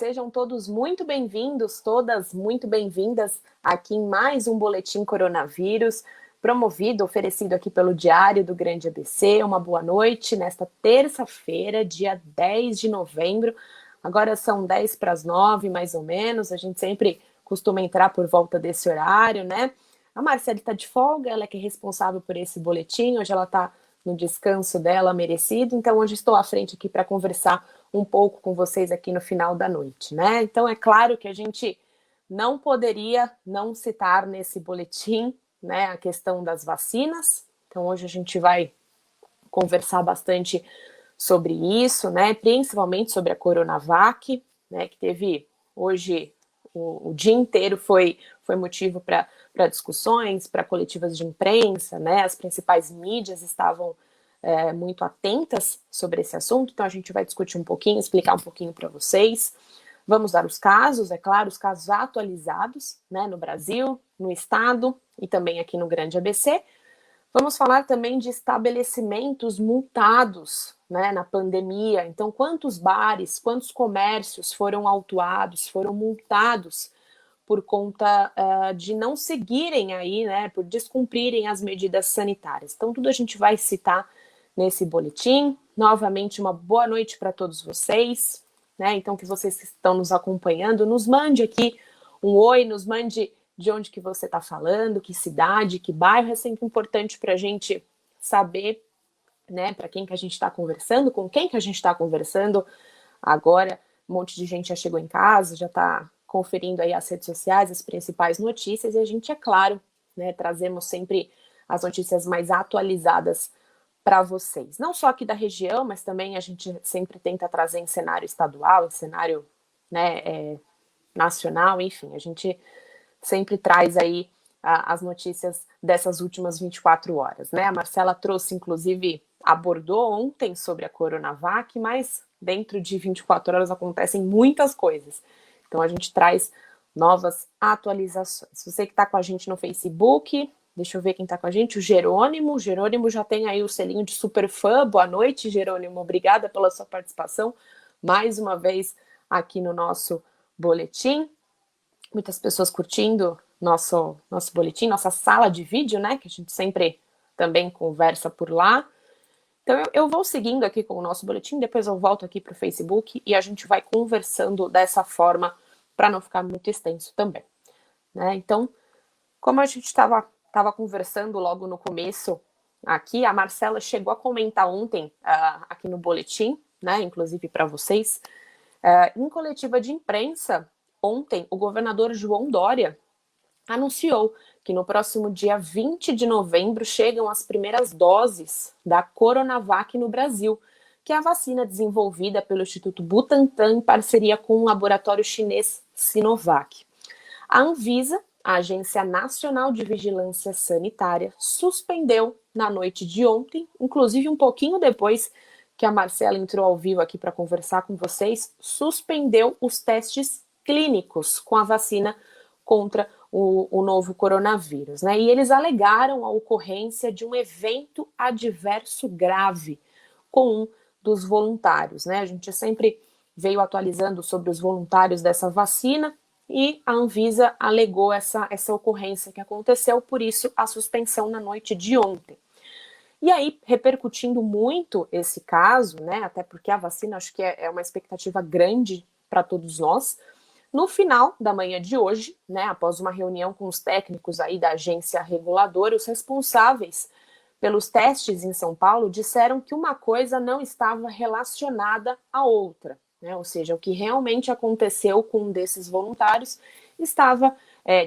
Sejam todos muito bem-vindos, todas muito bem-vindas aqui em mais um Boletim Coronavírus, promovido, oferecido aqui pelo Diário do Grande ABC. Uma boa noite nesta terça-feira, dia 10 de novembro. Agora são 10 para as 9, mais ou menos. A gente sempre costuma entrar por volta desse horário, né? A Marcela está de folga, ela é que é responsável por esse boletim. Hoje ela está no descanso dela merecido, então hoje estou à frente aqui para conversar um pouco com vocês aqui no final da noite, né? Então é claro que a gente não poderia não citar nesse boletim, né, a questão das vacinas. Então hoje a gente vai conversar bastante sobre isso, né? Principalmente sobre a Coronavac, né? Que teve hoje o dia inteiro foi motivo para discussões, para coletivas de imprensa, né? As principais mídias estavam muito atentas sobre esse assunto, então a gente vai discutir um pouquinho, explicar um pouquinho para vocês. Vamos dar os casos, é claro, os casos atualizados, né, no Brasil, no estado e também aqui no Grande ABC. Vamos falar também de estabelecimentos multados, né, na pandemia. Então, quantos bares, quantos comércios foram autuados, foram multados por conta de não seguirem aí, né, por descumprirem as medidas sanitárias. Então, tudo a gente vai citar nesse boletim. Novamente, uma boa noite para todos vocês, né? Então, que vocês que estão nos acompanhando, nos mande aqui um oi, nos mande de onde que você está falando, que cidade, que bairro. É sempre importante para a gente saber, né, para quem que a gente está conversando, com quem que a gente está conversando. Agora, um monte de gente já chegou em casa, já está conferindo aí as redes sociais, as principais notícias, e a gente, é claro, né, trazemos sempre as notícias mais atualizadas para vocês. Não só aqui da região, mas também a gente sempre tenta trazer em cenário estadual, em cenário, né, nacional, enfim, a gente sempre traz aí as notícias dessas últimas 24 horas, né? A Marcela trouxe, inclusive, abordou ontem sobre a Coronavac, mas dentro de 24 horas acontecem muitas coisas. Então a gente traz novas atualizações. Você que está com a gente no Facebook, deixa eu ver quem está com a gente, o Jerônimo. O Jerônimo já tem aí o selinho de super fã. Boa noite, Jerônimo. Obrigada pela sua participação mais uma vez aqui no nosso boletim. Muitas pessoas curtindo nosso boletim, nossa sala de vídeo, né? Que a gente sempre também conversa por lá. Então eu vou seguindo aqui com o nosso boletim, depois eu volto aqui para o Facebook e a gente vai conversando dessa forma para não ficar muito extenso também, né? Então, como a gente estava conversando logo no começo aqui, a Marcela chegou a comentar ontem aqui no boletim, né? Inclusive para vocês, em coletiva de imprensa, ontem, o governador João Dória anunciou que no próximo dia 20 de novembro chegam as primeiras doses da Coronavac no Brasil, que é a vacina desenvolvida pelo Instituto Butantan em parceria com o laboratório chinês Sinovac. A Anvisa, a Agência Nacional de Vigilância Sanitária, suspendeu na noite de ontem, inclusive um pouquinho depois que a Marcela entrou ao vivo aqui para conversar com vocês, suspendeu os testes clínicos com a vacina contra o novo coronavírus, né? E eles alegaram a ocorrência de um evento adverso grave com um dos voluntários, né? A gente sempre veio atualizando sobre os voluntários dessa vacina e a Anvisa alegou essa ocorrência que aconteceu, por isso a suspensão na noite de ontem. E aí, repercutindo muito esse caso, né? Até porque a vacina acho que é uma expectativa grande para todos nós. No final da manhã de hoje, né, após uma reunião com os técnicos aí da agência reguladora, os responsáveis pelos testes em São Paulo disseram que uma coisa não estava relacionada à outra, né? Ou seja, o que realmente aconteceu com um desses voluntários estava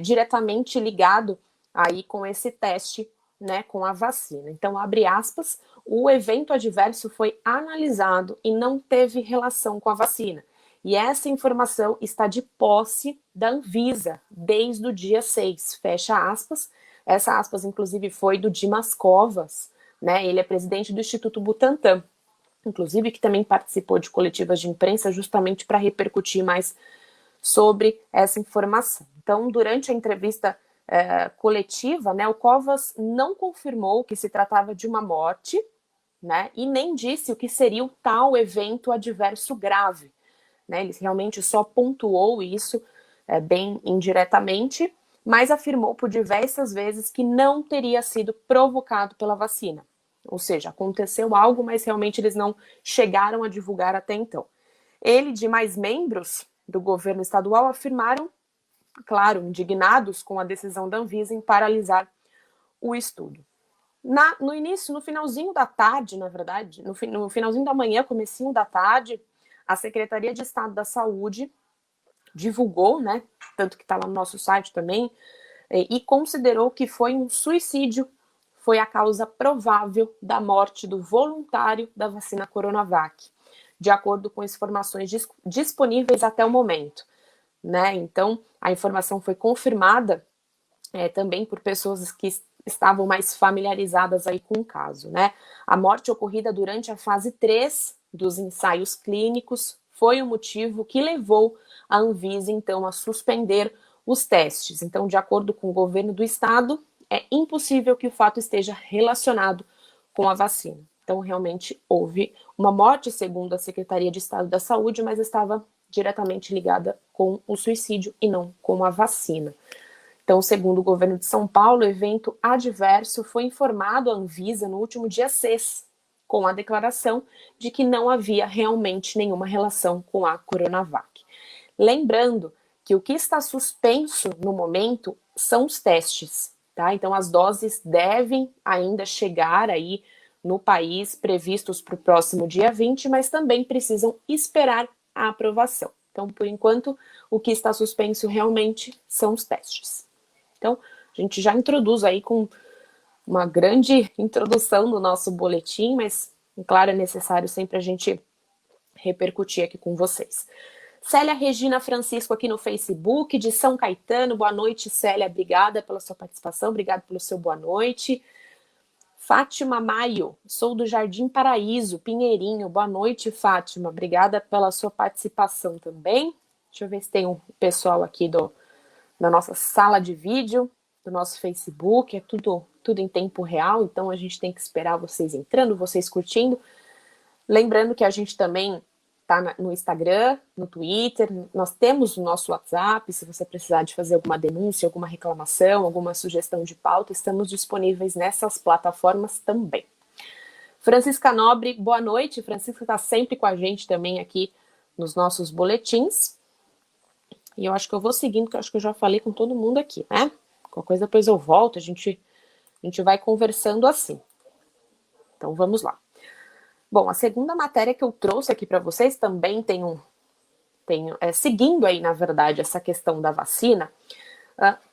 diretamente ligado aí com esse teste, né, com a vacina. Então, abre aspas, o evento adverso foi analisado e não teve relação com a vacina. E essa informação está de posse da Anvisa desde o dia 6, fecha aspas. Essa aspas, inclusive, foi do Dimas Covas, né? Ele é presidente do Instituto Butantan, inclusive, que também participou de coletivas de imprensa justamente para repercutir mais sobre essa informação. Então, durante a entrevista coletiva, né, o Covas não confirmou que se tratava de uma morte, né? E nem disse o que seria o tal evento adverso grave. né? Ele realmente só pontuou isso bem indiretamente, mas afirmou por diversas vezes que não teria sido provocado pela vacina. Ou seja, aconteceu algo, mas realmente eles não chegaram a divulgar até então. Ele e demais membros do governo estadual afirmaram, claro, indignados com a decisão da Anvisa em paralisar o estudo. No início, no finalzinho da tarde, na verdade, no finalzinho da manhã, comecinho da tarde, a Secretaria de Estado da Saúde divulgou, né, tanto que está lá no nosso site também, e considerou que foi um suicídio, foi a causa provável da morte do voluntário da vacina Coronavac, de acordo com informações disponíveis até o momento, né? Então, a informação foi confirmada também por pessoas que estavam mais familiarizadas aí com o caso, né? A morte ocorrida durante a fase 3 dos ensaios clínicos foi o motivo que levou a Anvisa, então, a suspender os testes. Então, de acordo com o governo do estado, é impossível que o fato esteja relacionado com a vacina. Então, realmente houve uma morte, segundo a Secretaria de Estado da Saúde, mas estava diretamente ligada com o suicídio e não com a vacina. Então, segundo o governo de São Paulo, o evento adverso foi informado à Anvisa no último dia 6, com a declaração de que não havia realmente nenhuma relação com a Coronavac. Lembrando que o que está suspenso no momento são os testes, tá? Então, as doses devem ainda chegar aí no país, previstos para o próximo dia 20, mas também precisam esperar a aprovação. Então, por enquanto, o que está suspenso realmente são os testes. Então, a gente já introduz aí com uma grande introdução do nosso boletim, mas, claro, é necessário sempre a gente repercutir aqui com vocês. Célia Regina Francisco aqui no Facebook, de São Caetano. Boa noite, Célia. Obrigada pela sua participação, obrigada pelo seu boa noite. Fátima Maio, sou do Jardim Paraíso, Pinheirinho. Boa noite, Fátima. Obrigada pela sua participação também. Deixa eu ver se tem um pessoal aqui da nossa sala de vídeo, do nosso Facebook. É tudo em tempo real, então a gente tem que esperar vocês entrando, vocês curtindo. Lembrando que a gente também tá no Instagram, no Twitter, nós temos o nosso WhatsApp, se você precisar de fazer alguma denúncia, alguma reclamação, alguma sugestão de pauta, estamos disponíveis nessas plataformas também. Francisca Nobre, boa noite. Francisca está sempre com a gente também aqui nos nossos boletins. E eu acho que eu vou seguindo, porque eu acho que eu já falei com todo mundo aqui, né? Qualquer coisa depois eu volto, a gente vai conversando assim. Então vamos lá. Bom, a segunda matéria que eu trouxe aqui para vocês também seguindo aí, na verdade, essa questão da vacina,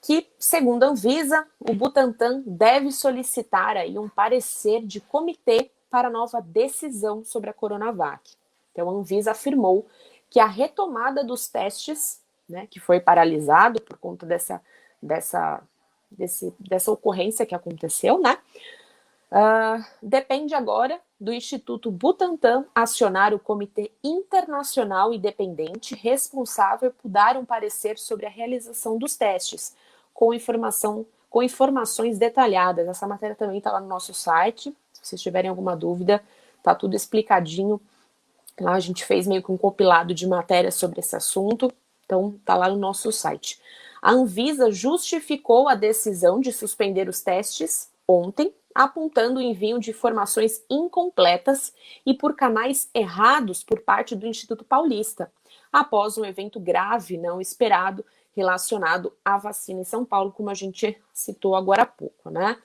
que, segundo a Anvisa, o Butantan deve solicitar aí um parecer de comitê para nova decisão sobre a Coronavac. Então, a Anvisa afirmou que a retomada dos testes, né, que foi paralisado por conta dessa ocorrência que aconteceu, né, depende agora do Instituto Butantan acionar o Comitê Internacional Independente responsável por dar um parecer sobre a realização dos testes, com informações detalhadas. Essa matéria também está lá no nosso site. Se vocês tiverem alguma dúvida, está tudo explicadinho. Lá a gente fez meio que um compilado de matérias sobre esse assunto, então está lá no nosso site. A Anvisa justificou a decisão de suspender os testes ontem, apontando o envio de informações incompletas e por canais errados por parte do Instituto Paulista, após um evento grave não esperado relacionado à vacina em São Paulo, como a gente citou agora há pouco, né?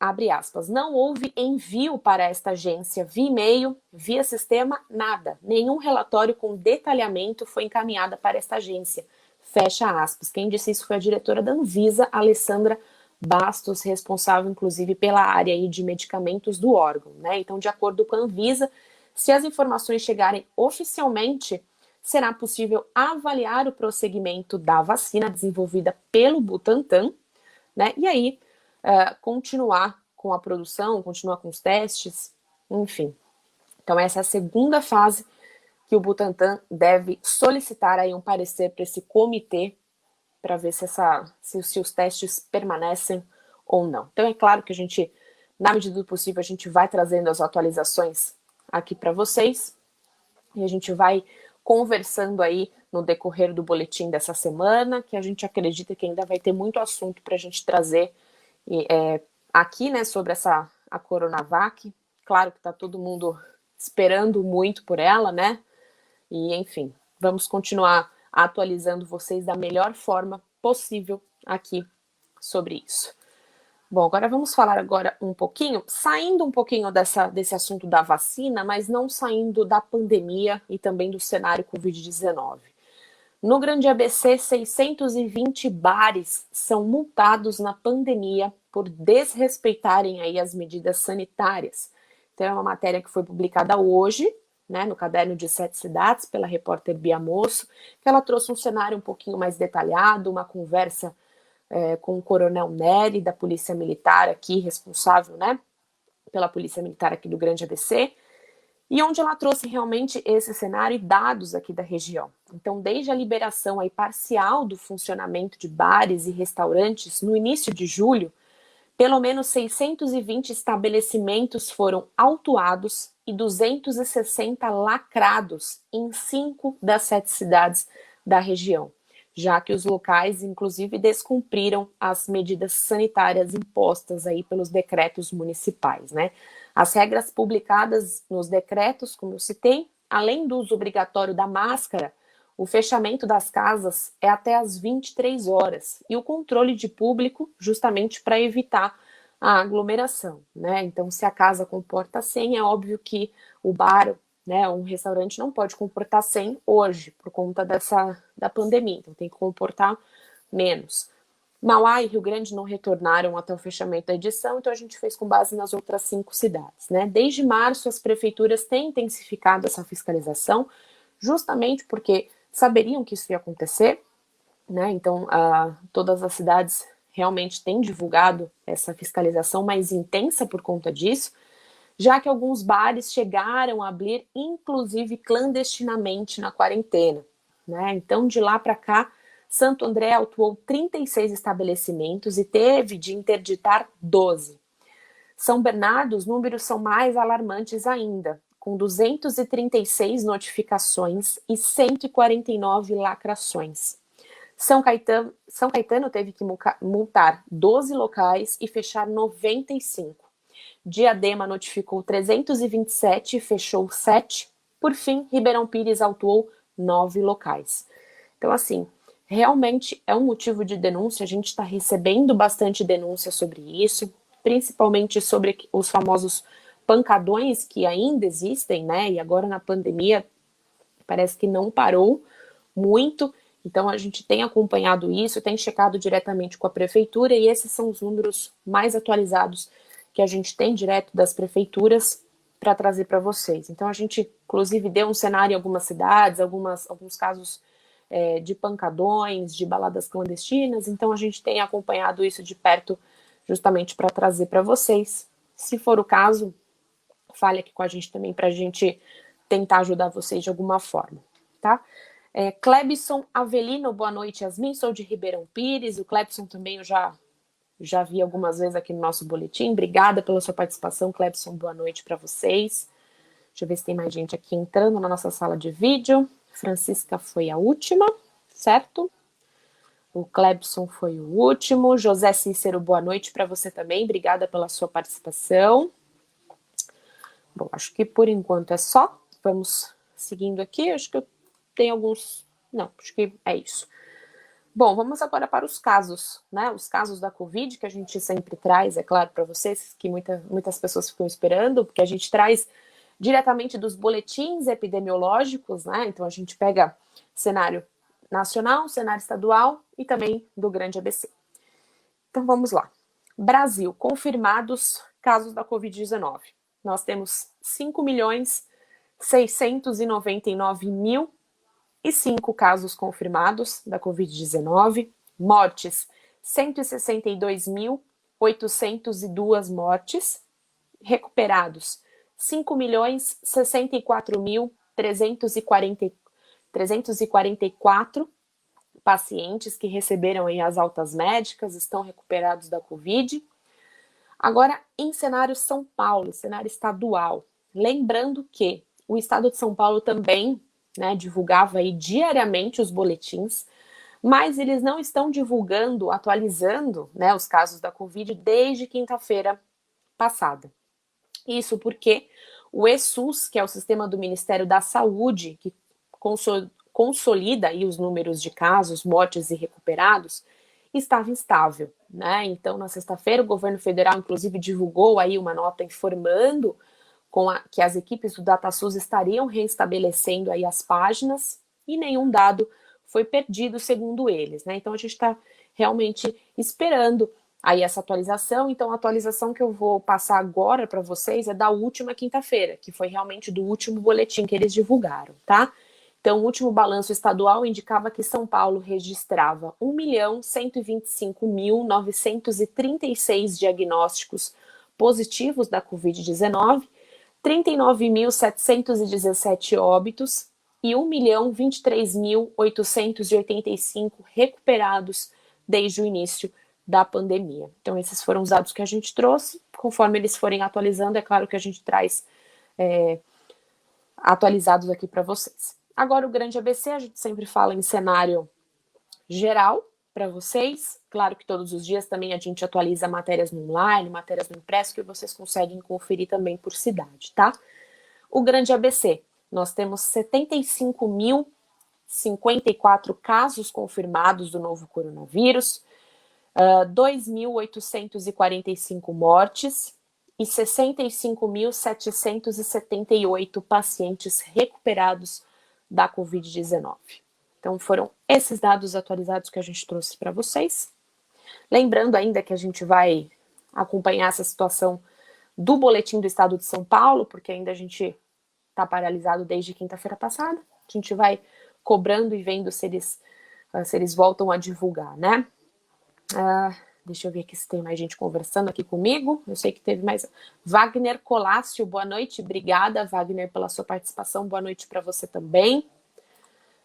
Abre aspas, não houve envio para esta agência via e-mail, via sistema, nada. Nenhum relatório com detalhamento foi encaminhado para esta agência. Fecha aspas. Quem disse isso foi a diretora da Anvisa, Alessandra Bastos, responsável, inclusive, pela área aí de medicamentos do órgão, né? Então, de acordo com a Anvisa, se as informações chegarem oficialmente, será possível avaliar o prosseguimento da vacina desenvolvida pelo Butantan, né? E aí, continuar com a produção, continuar com os testes, enfim. Então, essa é a segunda fase que o Butantan deve solicitar aí um parecer para esse comitê para ver se os testes permanecem ou não. Então, é claro que a gente, na medida do possível, a gente vai trazendo as atualizações aqui para vocês. e a gente vai conversando aí no decorrer do boletim dessa semana, que a gente acredita que ainda vai ter muito assunto para a gente trazer aqui, né, sobre a Coronavac. Claro que está todo mundo esperando muito por ela, né? E, enfim, vamos continuar atualizando vocês da melhor forma possível aqui sobre isso. Bom, agora vamos falar um pouquinho, saindo um pouquinho desse assunto da vacina, mas não saindo da pandemia e também do cenário Covid-19. No Grande ABC, 620 bares são multados na pandemia por desrespeitarem aí as medidas sanitárias. Então, é uma matéria que foi publicada hoje, né, no Caderno de 7 Cidades, pela repórter Bia Moço, que ela trouxe um cenário um pouquinho mais detalhado, uma conversa com o Coronel Nery, da Polícia Militar aqui, responsável, né, pela Polícia Militar aqui do Grande ABC, e onde ela trouxe realmente esse cenário e dados aqui da região. Então, desde a liberação aí parcial do funcionamento de bares e restaurantes no início de julho, pelo menos 620 estabelecimentos foram autuados e 260 lacrados em 5 das 7 cidades da região, já que os locais, inclusive, descumpriram as medidas sanitárias impostas aí pelos decretos municipais, né? As regras publicadas nos decretos, como eu citei, além do uso obrigatório da máscara, o fechamento das casas é até às 23 horas e o controle de público justamente para evitar a aglomeração, né? Então, se a casa comporta 100, é óbvio que o bar, né, um restaurante não pode comportar 100 hoje por conta da pandemia, então tem que comportar menos. Mauá e Rio Grande não retornaram até o fechamento da edição, então a gente fez com base nas outras 5 cidades, né? Desde março, as prefeituras têm intensificado essa fiscalização, justamente porque saberiam que isso ia acontecer, né? Então, todas as cidades realmente têm divulgado essa fiscalização mais intensa por conta disso, já que alguns bares chegaram a abrir, inclusive clandestinamente na quarentena, né? Então, de lá para cá, Santo André autuou 36 estabelecimentos e teve de interditar 12. São Bernardo, os números são mais alarmantes ainda, com 236 notificações e 149 lacrações. São Caetano teve que multar 12 locais e fechar 95. Diadema notificou 327 e fechou 7. Por fim, Ribeirão Pires autuou 9 locais. Então, assim, realmente é um motivo de denúncia. A gente está recebendo bastante denúncia sobre isso, principalmente sobre os famosos pancadões que ainda existem, né? E agora na pandemia parece que não parou muito. Então, a gente tem acompanhado isso, tem checado diretamente com a prefeitura, e esses são os números mais atualizados que a gente tem direto das prefeituras para trazer para vocês. Então, a gente, inclusive, deu um cenário em algumas cidades, alguns casos de pancadões, de baladas clandestinas. Então, a gente tem acompanhado isso de perto, justamente para trazer para vocês. Se for o caso, fale aqui com a gente também para a gente tentar ajudar vocês de alguma forma, tá? Clebson Avelino, boa noite, Yasmin, sou de Ribeirão Pires. O Clebson também eu já vi algumas vezes aqui no nosso boletim. Obrigada pela sua participação, Clebson, boa noite para vocês. Deixa eu ver se tem mais gente aqui entrando na nossa sala de vídeo. Francisca foi a última, certo? O Clebson foi o último. José Cícero, boa noite para você também. Obrigada pela sua participação. Bom, acho que por enquanto é só. Vamos seguindo aqui. Acho que eu tenho alguns... Não, acho que é isso. Bom, vamos agora para os casos, né? Os casos da Covid, que a gente sempre traz, é claro, para vocês, que muitas pessoas ficam esperando, porque a gente traz diretamente dos boletins epidemiológicos, né? Então, a gente pega cenário nacional, cenário estadual e também do Grande ABC. Então, vamos lá. Brasil, confirmados casos da Covid-19. Nós temos 5.699.005 casos confirmados da Covid-19. Mortes, 162.802 mortes. Recuperados, 5.064.344 pacientes que receberam aí as altas médicas, estão recuperados da Covid. Agora, em cenário São Paulo, cenário estadual, lembrando que o estado de São Paulo também, né, divulgava aí diariamente os boletins, mas eles não estão divulgando, atualizando, né, os casos da Covid desde quinta-feira passada. Isso porque o ESUS, que é o sistema do Ministério da Saúde, que consolida aí os números de casos, mortes e recuperados, estava instável, né? Então, na sexta-feira, o governo federal, inclusive, divulgou aí uma nota informando que as equipes do DataSUS estariam reestabelecendo aí as páginas e nenhum dado foi perdido, segundo eles, né? Então, a gente está realmente esperando aí essa atualização. Então, a atualização que eu vou passar agora para vocês é da última quinta-feira, que foi realmente do último boletim que eles divulgaram, tá? Então, o último balanço estadual indicava que São Paulo registrava 1.125.936 diagnósticos positivos da Covid-19, 39.717 óbitos e 1.023.885 recuperados desde o início da pandemia. Então, esses foram os dados que a gente trouxe. Conforme eles forem atualizando, é claro que a gente traz atualizados aqui para vocês. Agora, o Grande ABC, a gente sempre fala em cenário geral para vocês. Claro que todos os dias também a gente atualiza matérias no online, matérias no impresso, que vocês conseguem conferir também por cidade, tá? O Grande ABC, nós temos 75.054 casos confirmados do novo coronavírus, 2.845 mortes e 65.778 pacientes recuperados da Covid-19. Então, foram esses dados atualizados que a gente trouxe para vocês. Lembrando ainda que a gente vai acompanhar essa situação do boletim do Estado de São Paulo, porque ainda a gente está paralisado desde quinta-feira passada. A gente vai cobrando e vendo se eles voltam a divulgar, né? Deixa eu ver aqui se tem mais gente conversando aqui comigo. Eu sei que teve mais. Wagner Colácio, boa noite. Obrigada, Wagner, pela sua participação. Boa noite para você também.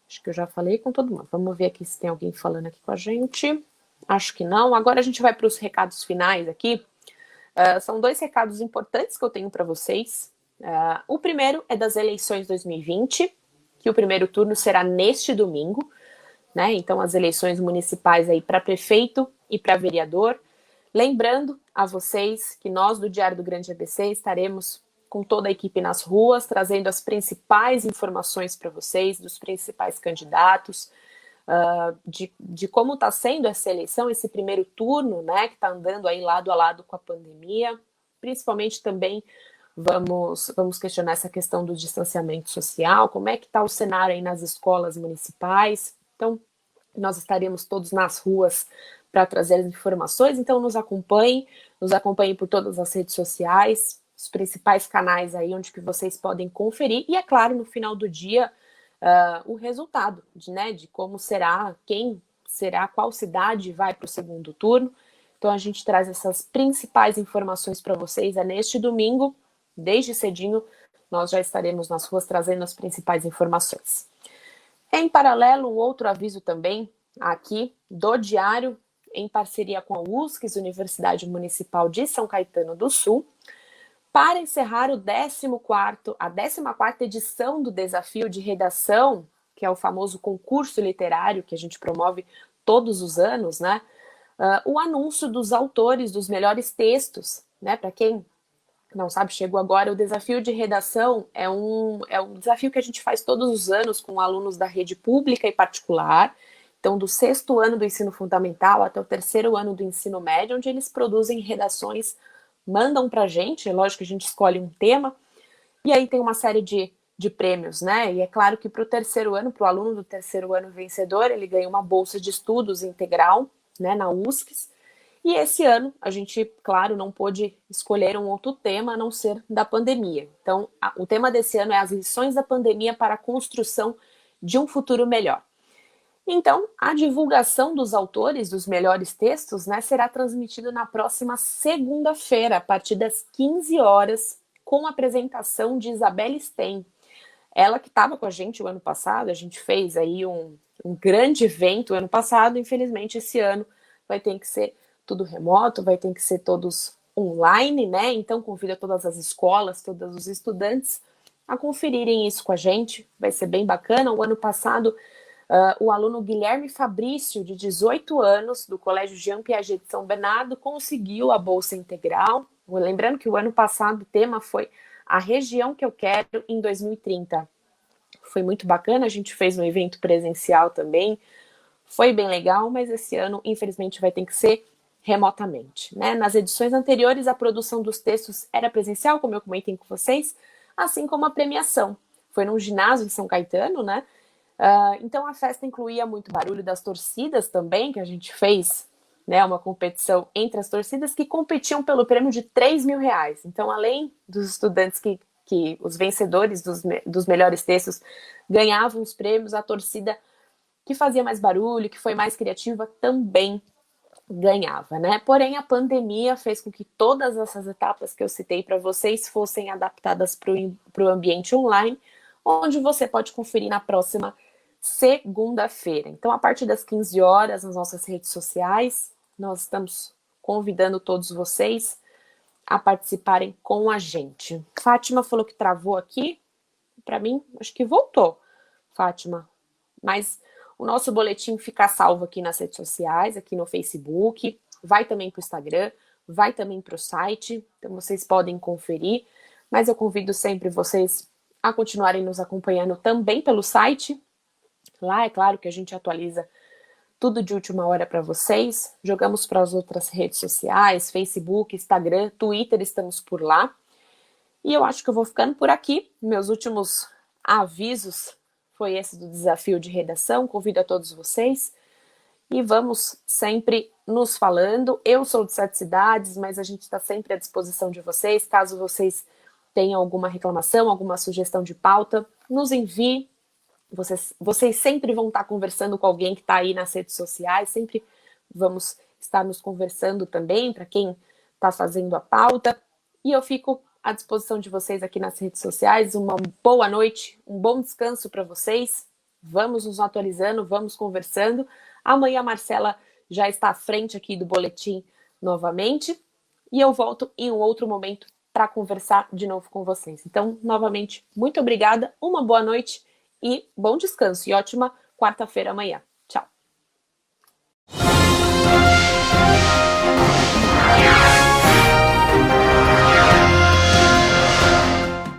Acho que eu já falei com todo mundo. Vamos ver aqui se tem alguém falando aqui com a gente. Acho que não. Agora a gente vai para os recados finais aqui. São 2 recados importantes que eu tenho para vocês. O primeiro é das eleições 2020, que o primeiro turno será neste domingo, né? Então, as eleições municipais aí para prefeito e para vereador. Lembrando a vocês que nós do Diário do Grande ABC estaremos com toda a equipe nas ruas, trazendo as principais informações para vocês, dos principais candidatos, de como está sendo essa eleição, esse primeiro turno, né, que está andando aí lado a lado com a pandemia. Principalmente também vamos questionar essa questão do distanciamento social, como é que está o cenário aí nas escolas municipais. Então, nós estaremos todos nas ruas para trazer as informações, então nos acompanhem por todas as redes sociais, os principais canais aí onde que vocês podem conferir, e é claro, no final do dia, o resultado, de como será, quem será, qual cidade vai para o segundo turno. Então a gente traz essas principais informações para vocês, neste domingo, desde cedinho, nós já estaremos nas ruas trazendo as principais informações. Em paralelo, um outro aviso também, aqui do Diário, em parceria com a USCS, Universidade Municipal de São Caetano do Sul, para encerrar a 14ª edição do Desafio de Redação, que é o famoso concurso literário que a gente promove todos os anos, né? O anúncio dos autores dos melhores textos, né? Para quem não sabe, chegou agora, o Desafio de Redação é um desafio que a gente faz todos os anos com alunos da rede pública e particular, então do 6º ano do ensino fundamental até o 3º ano do ensino médio, onde eles produzem redações, mandam pra gente, é lógico que a gente escolhe um tema, e aí tem uma série de prêmios, né? E é claro que para o 3º ano, para o aluno do 3º ano vencedor, ele ganha uma bolsa de estudos integral, né, na USCS. E esse ano a gente, claro, não pôde escolher um outro tema a não ser da pandemia. Então, o tema desse ano é as lições da pandemia para a construção de um futuro melhor. Então, a divulgação dos autores dos melhores textos, né, será transmitida na próxima segunda-feira, a partir das 15 horas, com a apresentação de Isabelle Stein. Ela que estava com a gente o ano passado, a gente fez aí um grande evento ano passado, infelizmente esse ano vai ter que ser tudo remoto, vai ter que ser todos online, né? Então convida todas as escolas, todos os estudantes a conferirem isso com a gente, vai ser bem bacana. O ano passado, o aluno Guilherme Fabrício, de 18 anos, do Colégio Jean Piaget de São Bernardo, conseguiu a Bolsa Integral. Lembrando que o ano passado o tema foi a região que eu quero em 2030. Foi muito bacana, a gente fez um evento presencial também, foi bem legal, mas esse ano, infelizmente, vai ter que ser remotamente, né? Nas edições anteriores, a produção dos textos era presencial, como eu comentei com vocês, assim como a premiação. Foi num ginásio de São Caetano, né? Então a festa incluía muito barulho das torcidas também, que a gente fez, né, uma competição entre as torcidas que competiam pelo prêmio de R$ 3.000. Então, além dos estudantes que os vencedores dos melhores textos ganhavam os prêmios, a torcida que fazia mais barulho, que foi mais criativa, também ganhava, né? Porém, a pandemia fez com que todas essas etapas que eu citei para vocês fossem adaptadas para o ambiente online, onde você pode conferir na próxima segunda-feira. Então, a partir das 15 horas, nas nossas redes sociais, nós estamos convidando todos vocês a participarem com a gente. Fátima falou que travou aqui. Para mim, acho que voltou, Fátima. Mas o nosso boletim fica salvo aqui nas redes sociais, aqui no Facebook, vai também para o Instagram, vai também para o site, então vocês podem conferir. Mas eu convido sempre vocês a continuarem nos acompanhando também pelo site. Lá é claro que a gente atualiza tudo de última hora para vocês. Jogamos para as outras redes sociais, Facebook, Instagram, Twitter, estamos por lá. E eu acho que eu vou ficando por aqui. Meus últimos avisos foi esse do desafio de redação. Convido a todos vocês e vamos sempre nos falando. Eu sou de 7 cidades, mas a gente está sempre à disposição de vocês. Caso vocês tenham alguma reclamação, alguma sugestão de pauta, nos envie. Vocês sempre vão estar conversando com alguém que está aí nas redes sociais, sempre vamos estar nos conversando também, para quem está fazendo a pauta. E eu fico à disposição de vocês aqui nas redes sociais. Uma boa noite, um bom descanso para vocês. Vamos nos atualizando, vamos conversando. Amanhã a Marcela já está à frente aqui do boletim novamente. E eu volto em um outro momento para conversar de novo com vocês. Então, novamente, muito obrigada, uma boa noite e bom descanso. E ótima quarta-feira amanhã.